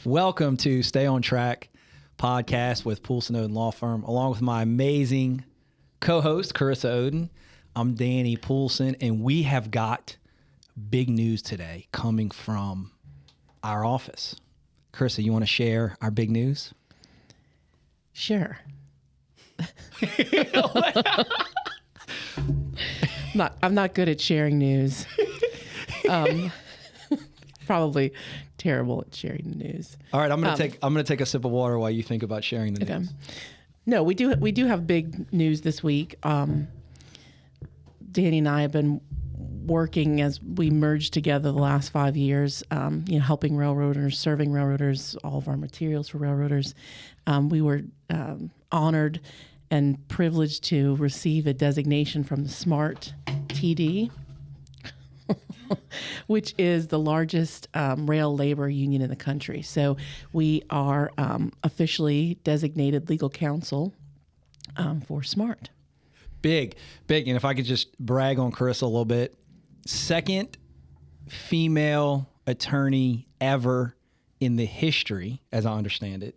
Welcome to Stay on Track podcast with Poolson, Oden Law Firm, along with my amazing co-host, Carissa Oden. I'm Danny Poolson, and we have got big news today coming from our office. Carissa, you want to share our big news? Sure. I'm not good at sharing news. Probably terrible at sharing the news. All right, I'm gonna take a sip of water while you think about sharing the news. No, we do have big news this week. Danny and I have been working as we merged together the last 5 years, helping railroaders, serving railroaders, all of our materials for railroaders. We were honored and privileged to receive a designation from the SMART TD, which is the largest rail labor union in the country. So we are officially designated legal counsel for SMART. Big. And if I could just brag on Carissa a little bit, second female attorney ever in the history, as I understand it,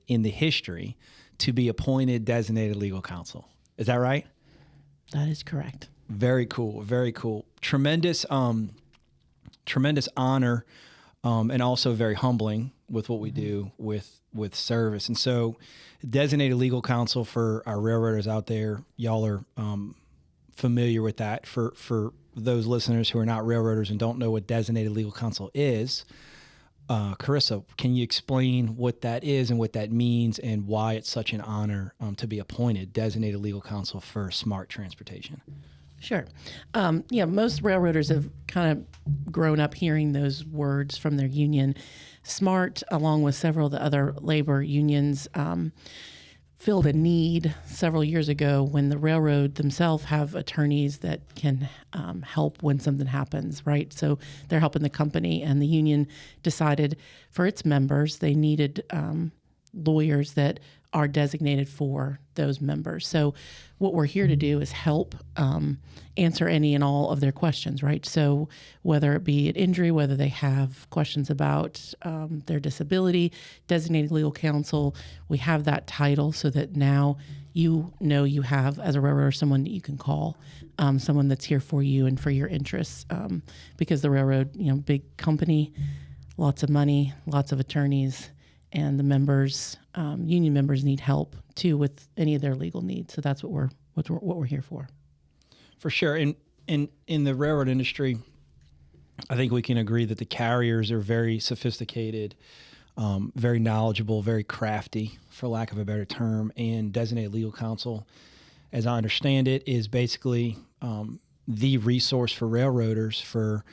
to be appointed designated legal counsel. Is that right? That is correct. Very cool. Very cool. Tremendous honor, and also very humbling with what we do with service. And so designated legal counsel, for our railroaders out there, y'all are familiar with that. For those listeners who are not railroaders and don't know what designated legal counsel is, Carissa, can you explain what that is and what that means and why it's such an honor to be appointed designated legal counsel for SMART Transportation? Sure. Most railroaders have kind of grown up hearing those words from their union. SMART, along with several of the other labor unions, filled a need several years ago when the railroad themselves have attorneys that can help when something happens, right? So they're helping the company, and the union decided for its members they needed lawyers that are designated for those members. So what we're here to do is help answer any and all of their questions, right? So whether it be an injury, whether they have questions about their disability, designated legal counsel, we have that title so that now you know you have, as a railroader, someone that you can call, someone that's here for you and for your interests, because the railroad, big company, lots of money, lots of attorneys, and the members, union members, need help too with any of their legal needs. So that's what we're here for. For sure. In the railroad industry, I think we can agree that the carriers are very sophisticated, very knowledgeable, very crafty, for lack of a better term. And designated legal counsel, as I understand it, is basically the resource for railroaders for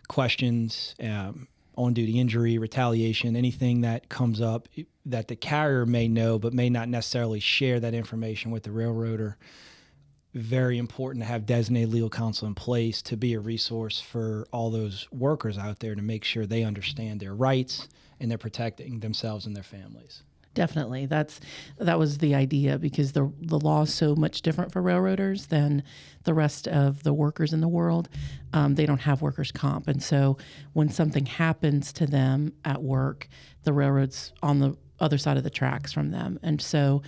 questions, on-duty injury, retaliation, anything that comes up that the carrier may know but may not necessarily share that information with the railroader. Very important to have designated legal counsel in place to be a resource for all those workers out there to make sure they understand their rights and they're protecting themselves and their families. Definitely. That was the idea, because the law is so much different for railroaders than the rest of the workers in the world. They don't have workers' comp. And so when something happens to them at work, the railroad's on the other side of the tracks from them. And so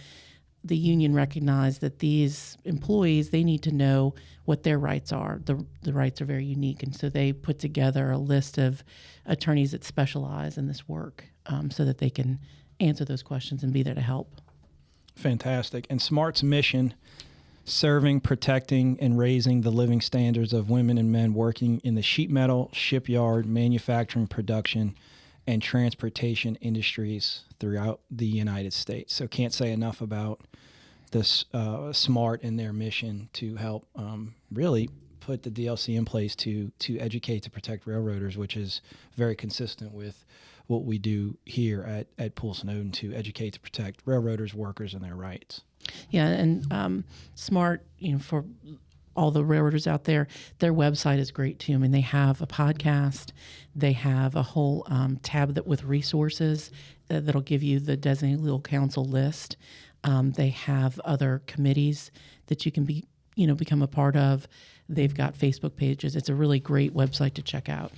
the union recognized that these employees, they need to know what their rights are. The rights are very unique. And so they put together a list of attorneys that specialize in this work, so that they can answer those questions and be there to help. Fantastic. And SMART's mission: serving, protecting, and raising the living standards of women and men working in the sheet metal, shipyard, manufacturing, production, and transportation industries throughout the United States. So can't say enough about this SMART and their mission to help really put the DLC in place to educate, to protect railroaders, which is very consistent with what we do here at Poolson Oden, to educate, to protect railroaders, workers, and their rights. Yeah, and SMART, for all the railroaders out there, their website is great too. I mean, they have a podcast, they have a whole tab with resources that'll give you the designated legal counsel list. They have other committees that you can become a part of. They've got Facebook pages. It's a really great website to check out.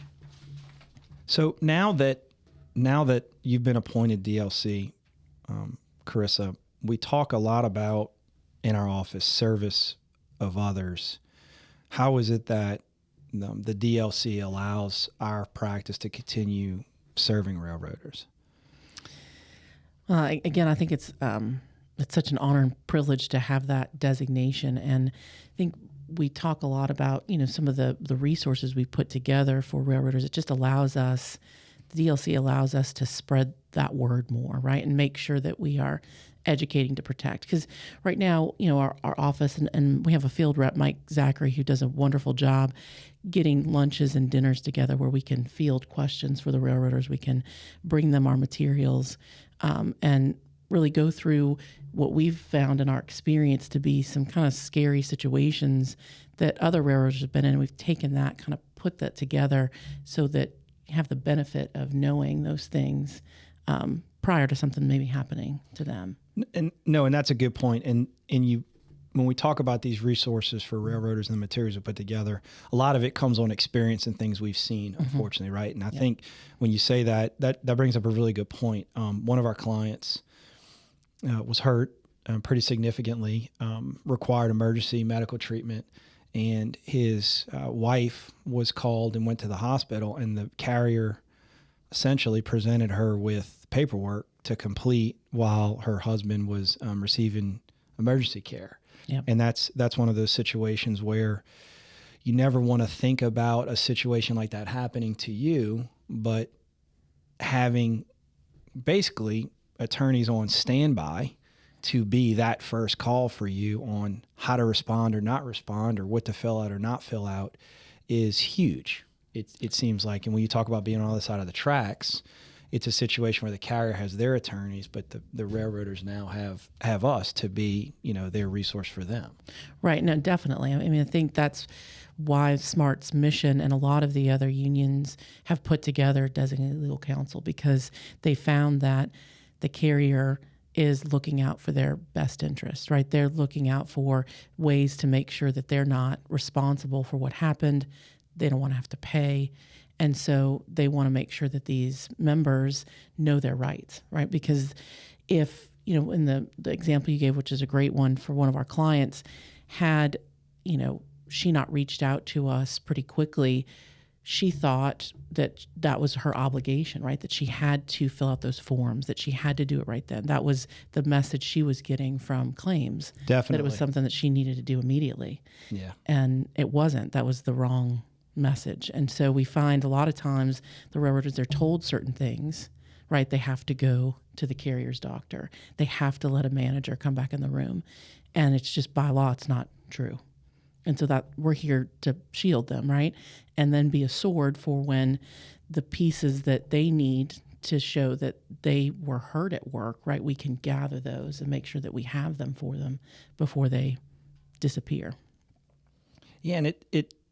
So now that now that you've been appointed DLC, Carissa, we talk a lot about in our office service of others. How is it that the DLC allows our practice to continue serving railroaders? Again, I think it's such an honor and privilege to have that designation, and I think we talk a lot about some of the resources we put together for railroaders. It just allows us, the DLC allows us to spread that word more, right, and make sure that we are educating to protect. Because right now, our office and we have a field rep, Mike Zachary, who does a wonderful job getting lunches and dinners together where we can field questions for the railroaders. We can bring them our materials and really go through what we've found in our experience to be some kind of scary situations that other railroaders have been in. We've taken that, kind of put that together so that you have the benefit of knowing those things prior to something maybe happening to them. And that's a good point. And when we talk about these resources for railroaders and the materials we put together, a lot of it comes on experience and things we've seen, unfortunately, right? And I think when you say that brings up a really good point. One of our clients was hurt pretty significantly, required emergency medical treatment, and his wife was called and went to the hospital, and the carrier essentially presented her with paperwork to complete while her husband was receiving emergency care. Yep. And that's one of those situations where you never want to think about a situation like that happening to you, but having basically attorneys on standby to be that first call for you on how to respond or not respond or what to fill out or not fill out is huge. It seems like, and when you talk about being on the other side of the tracks, it's a situation where the carrier has their attorneys, but the railroaders now have us to be, their resource for them. Right. No, definitely. I mean, I think that's why SMART's mission and a lot of the other unions have put together designated legal counsel, because they found that the carrier is looking out for their best interests, right? They're looking out for ways to make sure that they're not responsible for what happened. They don't want to have to pay. And so they want to make sure that these members know their rights, right? Because if, in the example you gave, which is a great one for one of our clients, had, she not reached out to us pretty quickly, she thought that was her obligation, right? That she had to fill out those forms, that she had to do it right then. That was the message she was getting from claims. Definitely. That it was something that she needed to do immediately. Yeah. And it wasn't. That was the wrong message. And so we find a lot of times the railroaders, they're told certain things, right? They have to go to the carrier's doctor. They have to let a manager come back in the room. And it's just by law, it's not true. And so that we're here to shield them, right? And then be a sword for when the pieces that they need to show that they were hurt at work, right? We can gather those and make sure that we have them for them before they disappear. Yeah, and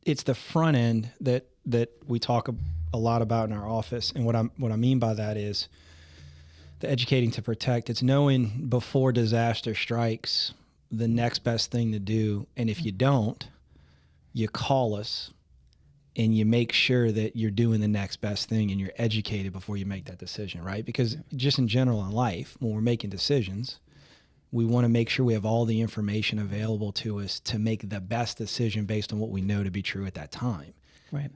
it's the front end that we talk a lot about in our office. And what I mean by that is the educating to protect. It's knowing before disaster strikes the next best thing to do. And if you don't, you call us and you make sure that you're doing the next best thing and you're educated before you make that decision, right? Because just in general in life, when we're making decisions, we want to make sure we have all the information available to us to make the best decision based on what we know to be true at that time. Right.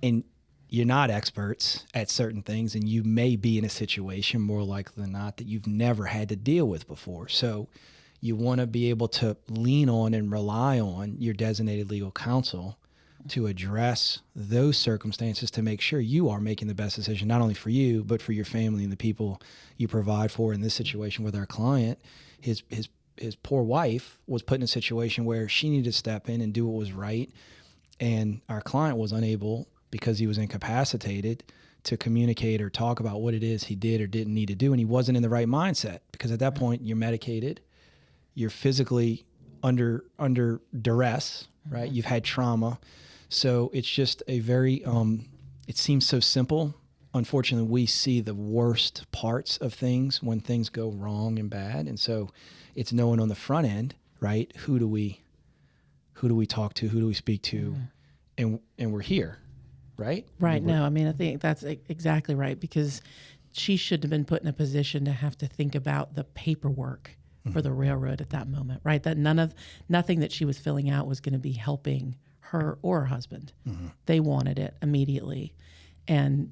And you're not experts at certain things, and you may be in a situation more likely than not that you've never had to deal with before. So you want to be able to lean on and rely on your designated legal counsel to address those circumstances to make sure you are making the best decision, not only for you, but for your family and the people you provide for. In this situation with our client, his poor wife was put in a situation where she needed to step in and do what was right. And our client was unable, because he was incapacitated, to communicate or talk about what it is he did or didn't need to do. And he wasn't in the right mindset, because at that point you're medicated, you're physically under duress, right? You've had trauma. So it's just a very, it seems so simple. Unfortunately, we see the worst parts of things when things go wrong and bad. And so it's knowing on the front end, right? Who do we talk to? Who do we speak to? And we're here, right? Right. No, I mean, I think that's exactly right, because she shouldn't have been put in a position to have to think about the paperwork for the railroad at that moment, right? That nothing that she was filling out was going to be helping her or her husband. They wanted it immediately. And,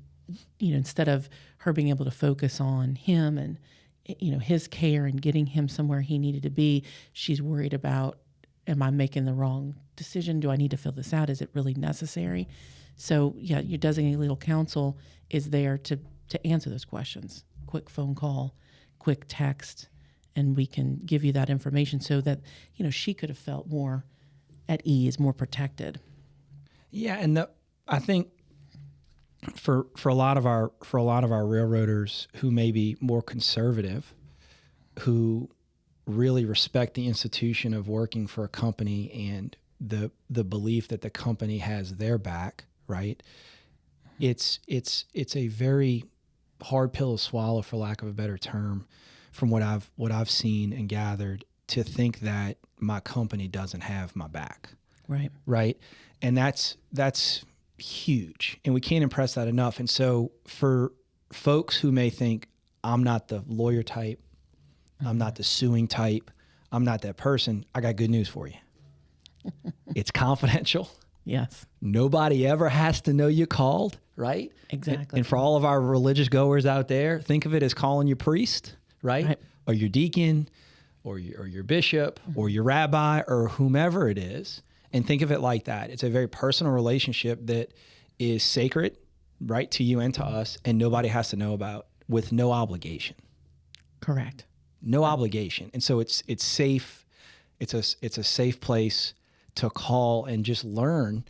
instead of her being able to focus on him and, his care and getting him somewhere he needed to be, she's worried about, am I making the wrong decision? Do I need to fill this out? Is it really necessary? So, yeah, your designated legal counsel is there to answer those questions. Quick phone call, quick text, and we can give you that information so that, she could have felt more at ease, more protected. Yeah, and I think for a lot of our railroaders who may be more conservative, who really respect the institution of working for a company and the belief that the company has their back, right? It's a very hard pill to swallow, for lack of a better term, from what I've seen and gathered, to think that my company doesn't have my back. Right. And that's huge. And we can't impress that enough. And so for folks who may think, I'm not the lawyer type, I'm not the suing type, I'm not that person, I got good news for you. It's confidential. Yes. Nobody ever has to know you called, right? Exactly. And for all of our religious goers out there, think of it as calling your priest, right? Or your deacon, or your bishop, or your rabbi, or whomever it is. And think of it like that. It's a very personal relationship that is sacred, right, to you and to us, and nobody has to know about, with no obligation. Correct. No obligation. And so it's safe. It's a safe place to call and just learn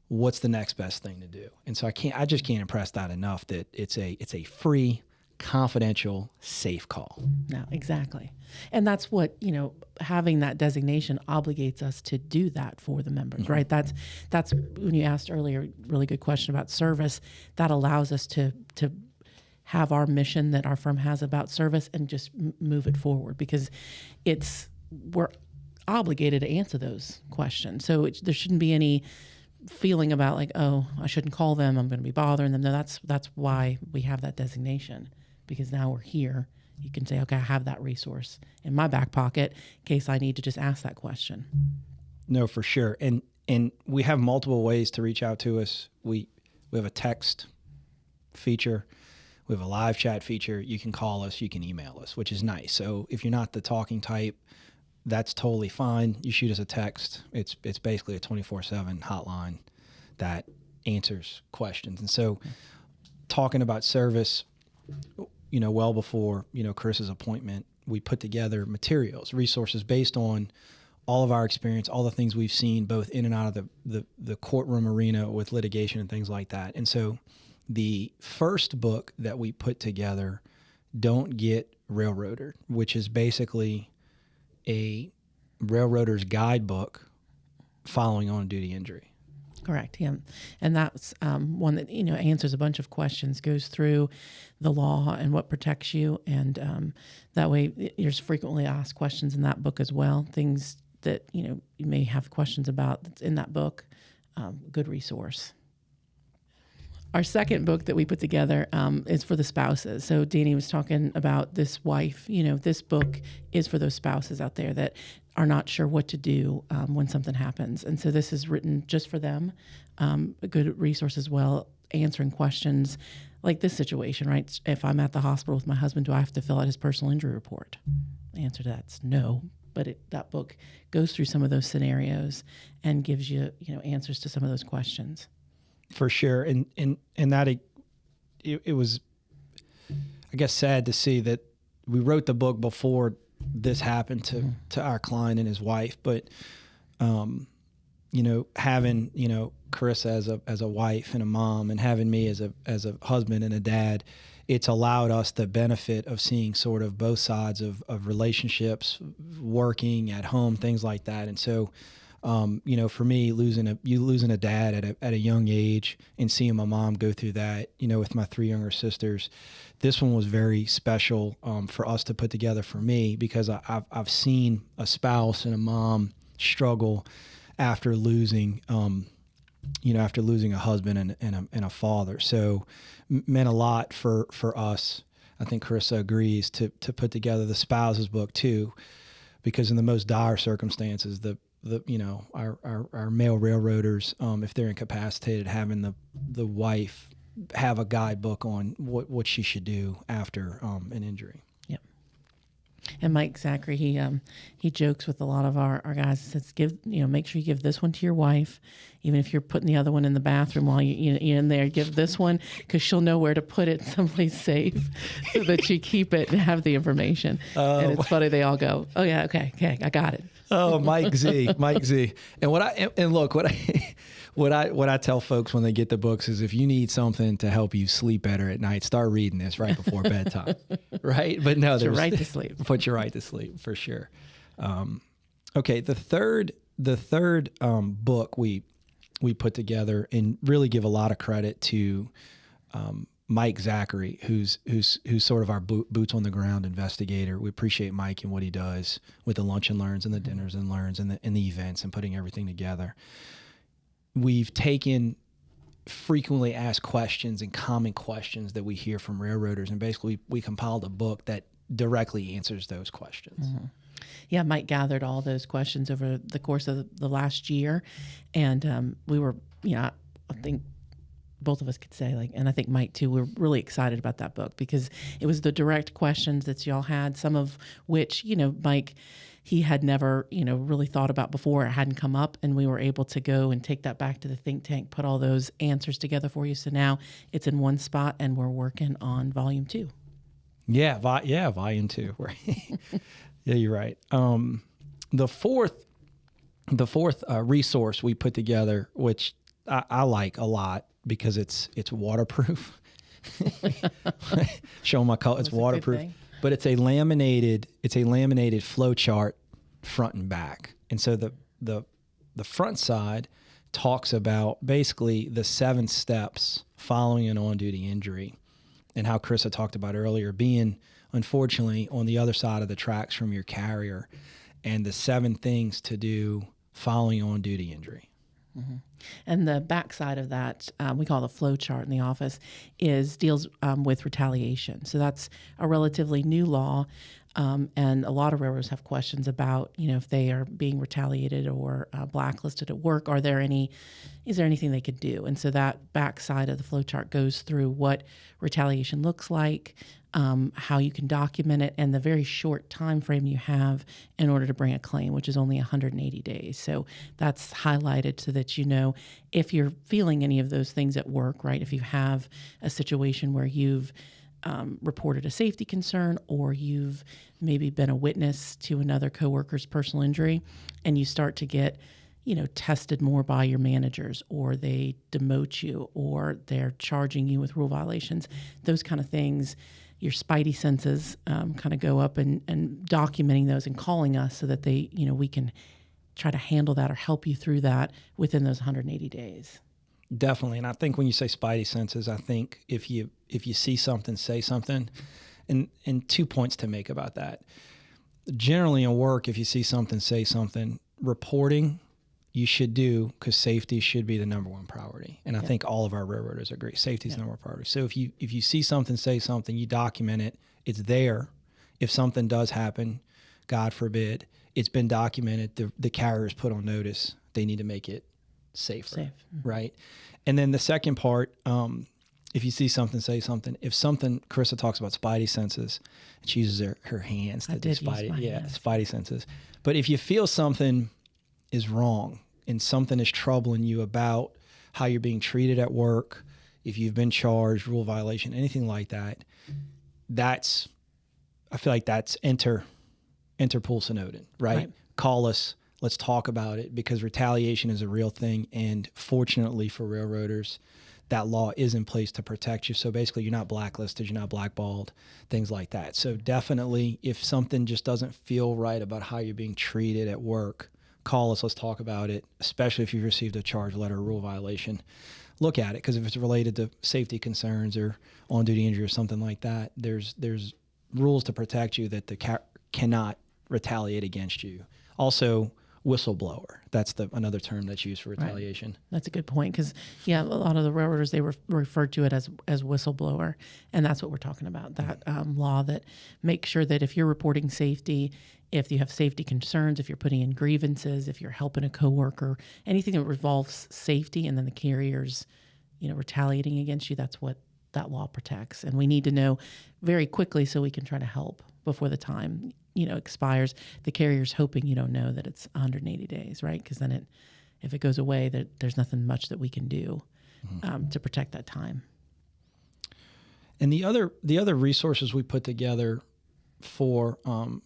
what's the next best thing to do. And so I just can't impress that enough, that it's a free, confidential, safe call. No, exactly. And that's what, having that designation obligates us to do that for the members, right? That's when you asked earlier, really good question about service, that allows us to have our mission that our firm has about service and just move it forward, because we're obligated to answer those questions. So there shouldn't be any feeling about like, oh, I shouldn't call them, I'm going to be bothering them. No, that's why we have that designation, because now we're here. You can say, okay, I have that resource in my back pocket in case I need to just ask that question. No, for sure. And we have multiple ways to reach out to us. We have a text feature. We have a live chat feature. You can call us, you can email us, which is nice. So if you're not the talking type, that's totally fine. You shoot us a text. It's basically a 24/7 hotline that answers questions. And so talking about service, well before, Chris's appointment, we put together materials, resources based on all of our experience, all the things we've seen both in and out of the courtroom arena with litigation and things like that. And so the first book that we put together, Don't Get Railroaded, which is basically a railroader's guidebook following on-duty injury. Correct. Yeah. And that's one that, answers a bunch of questions, goes through the law and what protects you. And that way there's frequently asked questions in that book as well. Things that, you may have questions about that's in that book. Good resource. Our second book that we put together is for the spouses. So Danny was talking about this wife. This book is for those spouses out there that are not sure what to do when something happens. And so this is written just for them. A good resource as well, answering questions like this situation, right? If I'm at the hospital with my husband, do I have to fill out his personal injury report? The answer to that's no. But that book goes through some of those scenarios and gives you, answers to some of those questions. For sure. And that it was, I guess, sad to see that we wrote the book before this happened to our client and his wife. But, having, Chris as a wife and a mom, and having me as a husband and a dad, it's allowed us the benefit of seeing sort of both sides of relationships, working at home, things like that. And so, for me, losing a dad at a young age and seeing my mom go through that, with my three younger sisters, this one was very special for us to put together for me, because I've seen a spouse and a mom struggle after losing a husband and a father. So meant a lot for us I think Carissa agrees to put together the spouse's book too, because in the most dire circumstances, our male railroaders, if they're incapacitated, having the wife have a guidebook on what she should do after an injury. Yep. And Mike Zachary, he jokes with a lot of our guys. Says, make sure you give this one to your wife, even if you're putting the other one in the bathroom while you're in there. Give this one because she'll know where to put it someplace safe, so that you keep it and have the information. And it's funny, they all go, "Oh yeah, okay, I got it." Oh, Mike Z. And what I tell folks when they get the books is, if you need something to help you sleep better at night, start reading this right before bedtime, right? But no, put you right to sleep. Put you right to sleep for sure. Okay, the third book we put together, and really give a lot of credit to Mike Zachary, who's sort of our boots on the ground investigator. We appreciate Mike and what he does with the lunch and learns and the dinners and learns and the events and putting everything together. We've taken frequently asked questions and common questions that we hear from railroaders, and basically we compiled a book that directly answers those questions. Mm-hmm. Yeah, Mike gathered all those questions over the course of the last year, and we were, I think both of us could say, and I think Mike too, we're really excited about that book because it was the direct questions that y'all had, some of which, Mike, he had never, really thought about before. It hadn't come up, and we were able to go and take that back to the think tank, put all those answers together for you. So now it's in one spot, and we're working on volume 2. Yeah, volume 2. Yeah, you're right. The fourth resource we put together, which I like a lot because it's waterproof. Show my color. It's waterproof. But it's a laminated flow chart front and back. And so the front side talks about basically the 7 steps following an on-duty injury, and how Carissa talked about earlier, being unfortunately on the other side of the tracks from your carrier, and the 7 things to do following on-duty injury. Mm-hmm. And the backside of that, we call the flow chart in the office, deals with retaliation. So that's a relatively new law, and a lot of railroads have questions about, if they are being retaliated or blacklisted at work. Is there anything they could do? And so that backside of the flow chart goes through what retaliation looks like, how you can document it, and the very short time frame you have in order to bring a claim, which is only 180 days. So that's highlighted so that if you're feeling any of those things at work, right? If you have a situation where you've reported a safety concern, or you've maybe been a witness to another coworker's personal injury, and you start to get tested more by your managers, or they demote you, or they're charging you with rule violations, those kind of things, your spidey senses kind of go up, and documenting those and calling us so that we can try to handle that or help you through that within those 180 days. Definitely. And I think when you say spidey senses, I think if you see something, say something. And 2 points to make about that. Generally in work, if you see something, say something. Reporting you should do, because safety should be the number one priority. And I think all of our railroaders agree. Safety is the number one priority. So if you see something, say something, you document it. It's there. If something does happen, God forbid, it's been documented. The carrier is put on notice. They need to make it safer. Mm-hmm. Right? And then the second part, if you see something, say something. If something, Carissa talks about spidey senses. She uses her hands to do spidey senses. But if you feel something is wrong and something is troubling you about how you're being treated at work, if you've been charged, rule violation, anything like that, I feel like that's enter Poolson Oden, right? Call us. Let's talk about it, because retaliation is a real thing. And fortunately for railroaders, that law is in place to protect you. So basically you're not blacklisted, you're not blackballed, things like that. So definitely if something just doesn't feel right about how you're being treated at work, call us, let's talk about it, especially if you've received a charge letter or rule violation. Look at it, because if it's related to safety concerns or on-duty injury or something like that, there's rules to protect you that the cannot retaliate against you. Also, whistleblower. That's another term that's used for retaliation. Right. That's a good point because, a lot of the railroaders, they refer to it as whistleblower. And that's what we're talking about, that law that makes sure that if you're reporting safety, if you have safety concerns, if you're putting in grievances, if you're helping a coworker, anything that involves safety and then the carriers, retaliating against you, that's what that law protects. And we need to know very quickly so we can try to help before the time expires. The carrier's hoping you don't know that it's 180 days, right? Because then if it goes away, there's nothing much that we can do to protect that time. And the other resources we put together for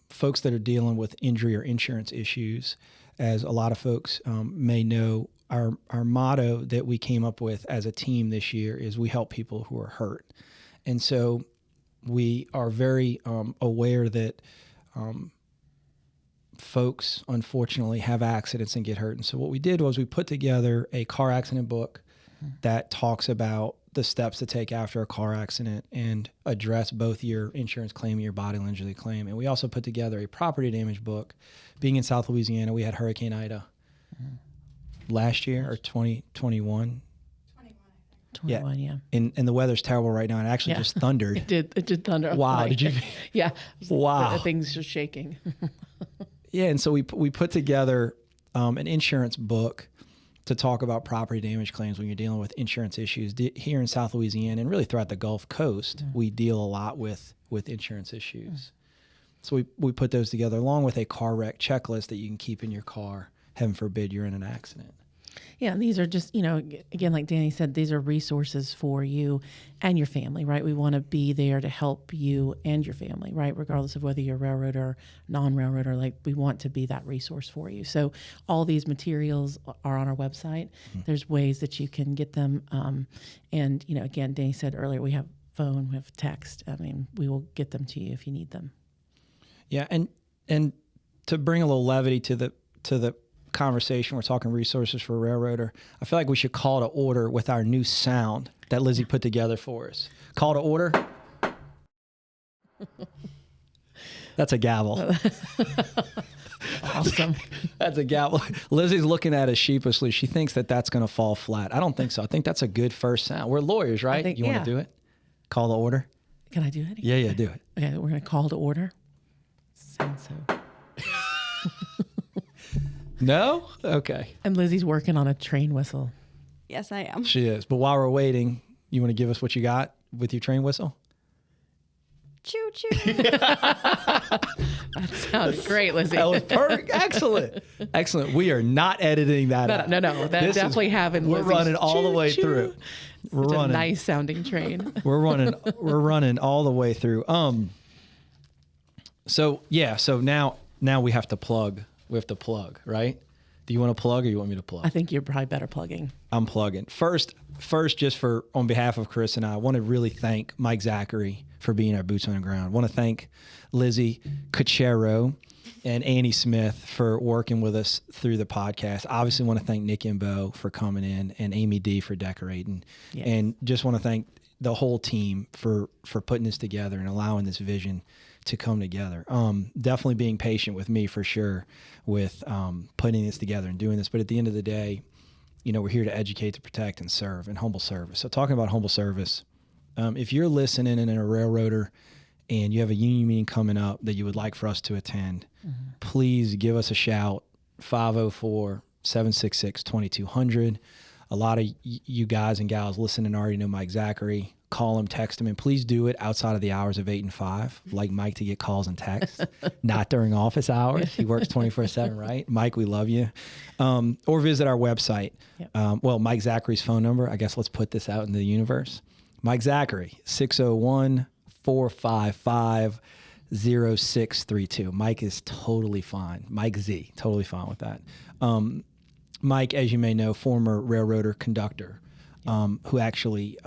folks that are dealing with injury or insurance issues, as a lot of folks may know, our motto that we came up with as a team this year is we help people who are hurt. And so we are very aware that folks unfortunately have accidents and get hurt. And so what we did was we put together a car accident book that talks about the steps to take after a car accident and address both your insurance claim and your bodily injury claim. And we also put together a property damage book. Being in South Louisiana, we had Hurricane Ida last year or 2021. 21, yeah. And the weather's terrible right now. And it actually just thundered. It did thunder. Wow. Did you? Yeah. Wow. Things just shaking. Yeah. And so we put together an insurance book to talk about property damage claims when you're dealing with insurance issues. Here in South Louisiana and really throughout the Gulf Coast, we deal a lot with insurance issues. So we put those together along with a car wreck checklist that you can keep in your car. Heaven forbid you're in an accident. Yeah, and these are just, again, like Danny said, these are resources for you and your family, right? We want to be there to help you and your family, right? Regardless of whether you're a railroader or non-railroader, like we want to be that resource for you. So all these materials are on our website. There's ways that you can get them. And, again, Danny said earlier, we have phone, we have text. I mean, we will get them to you if you need them. Yeah, and to bring a little levity to the conversation, we're talking resources for a railroader. I feel like we should call to order with our new sound that Lizzie put together for us. Call to order. That's a gavel. Awesome. That's a gavel. Lizzie's looking at us sheepishly. She thinks that that's going to fall flat. I don't think so. I think that's a good first sound. We're lawyers, right? You want to do it? Call to order? Can I do it? Yeah, do it. Okay, we're going to call to order. Sounds so... No? Okay. And Lizzie's working on a train whistle. Yes, I am. She is. But while we're waiting, you want to give us what you got with your train whistle? Choo choo. That sounds great, Lizzie. That was perfect. Excellent. Excellent. We are not editing that out. No. That definitely having We're Lizzie's running all the way choo-choo. through. We're Such running. a nice sounding train. We're running all the way through. So now we have to plug. We have to plug, right? Do you want to plug or you want me to plug? I think you're probably better plugging. I'm plugging. First, just on behalf of Chris and I want to really thank Mike Zachary for being our boots on the ground. I want to thank Lizzie Cachero and Annie Smith for working with us through the podcast. Obviously want to thank Nick and Bo for coming in and Amy D for decorating. Yes. And just want to thank the whole team for putting this together and allowing this vision to come together. Definitely being patient with me for sure with putting this together and doing this. But at the end of the day, we're here to educate, to protect, and serve, and humble service. So talking about humble service, if you're listening and a railroader and you have a union meeting coming up that you would like for us to attend, please give us a shout, 504-766-2200. A lot of you guys and gals listening already know Mike Zachary. Call him, text him, and please do it outside of the hours of 8 and 5. Like Mike to get calls and texts, not during office hours. He works 24/7, right? Mike, we love you. Or visit our website. Yep. Mike Zachary's phone number, I guess let's put this out into the universe. Mike Zachary, 601-455-0632. Mike is totally fine. Mike Z, totally fine with that. Mike, as you may know, former railroader conductor, who actually...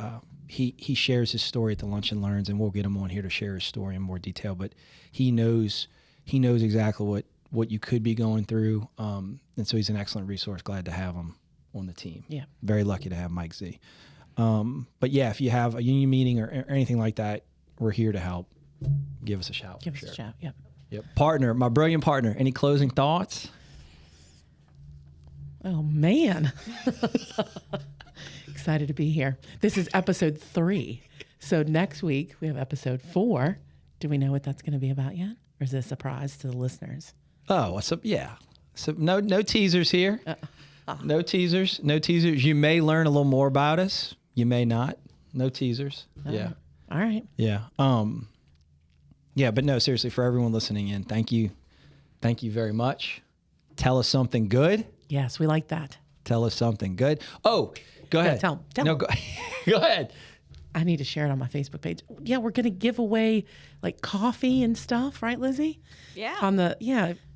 He shares his story at the Lunch and Learns, and we'll get him on here to share his story in more detail. But he knows exactly what you could be going through, and so he's an excellent resource. Glad to have him on the team. Yeah, very lucky to have Mike Z. But yeah, if you have a union meeting or anything like that, we're here to help. Give us a shout. Give us a shout. Yep. Partner, my brilliant partner. Any closing thoughts? Oh, man. Excited to be here. This is episode 3. So next week we have episode 4. Do we know what that's going to be about yet? Or is it a surprise to the listeners? Oh, so yeah. So no teasers here. No teasers. No teasers. You may learn a little more about us. You may not. No teasers. Yeah. All right. Yeah. Yeah, but no, seriously, for everyone listening in, thank you. Thank you very much. Tell us something good. Yes, we like that. Tell us something good. Oh, go ahead. Tell no, them. Go ahead. I need to share it on my Facebook page. Yeah, we're going to give away like coffee and stuff, right, Lizzie? Yeah.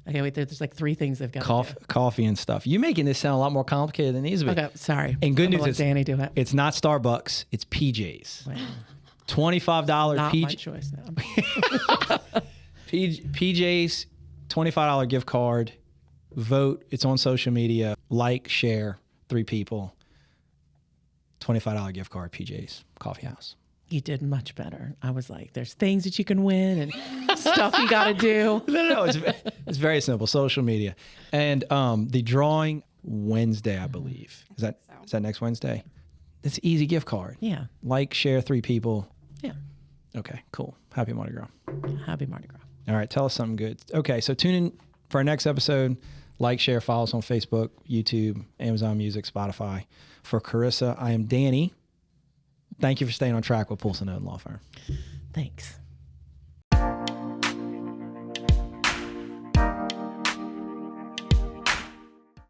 Okay, wait, there's like 3 things they've got to do. Coffee and stuff. You making this sound a lot more complicated than it needs to be. Okay, sorry. And good I'm news gonna is let Danny do it. it's not Starbucks. It's PJ's. Well, $25 not my PJ. choice now. PJ's $25 gift card. Vote. It's on social media. Like, share. 3 people. $25 gift card. PJ's Coffee House. You did much better. I was like, there's things that you can win and stuff you got to do. No. It's very simple. Social media. And the drawing Wednesday, I believe. Is that next Wednesday? It's easy gift card. Yeah. Like, share, 3 people. Yeah. Okay, cool. Happy Mardi Gras. Happy Mardi Gras. All right, tell us something good. Okay, so tune in for our next episode. Like, share, follow us on Facebook, YouTube, Amazon Music, Spotify. For Carissa, I am Danny. Thank you for staying on track with Poolson Oden Law Firm. Thanks.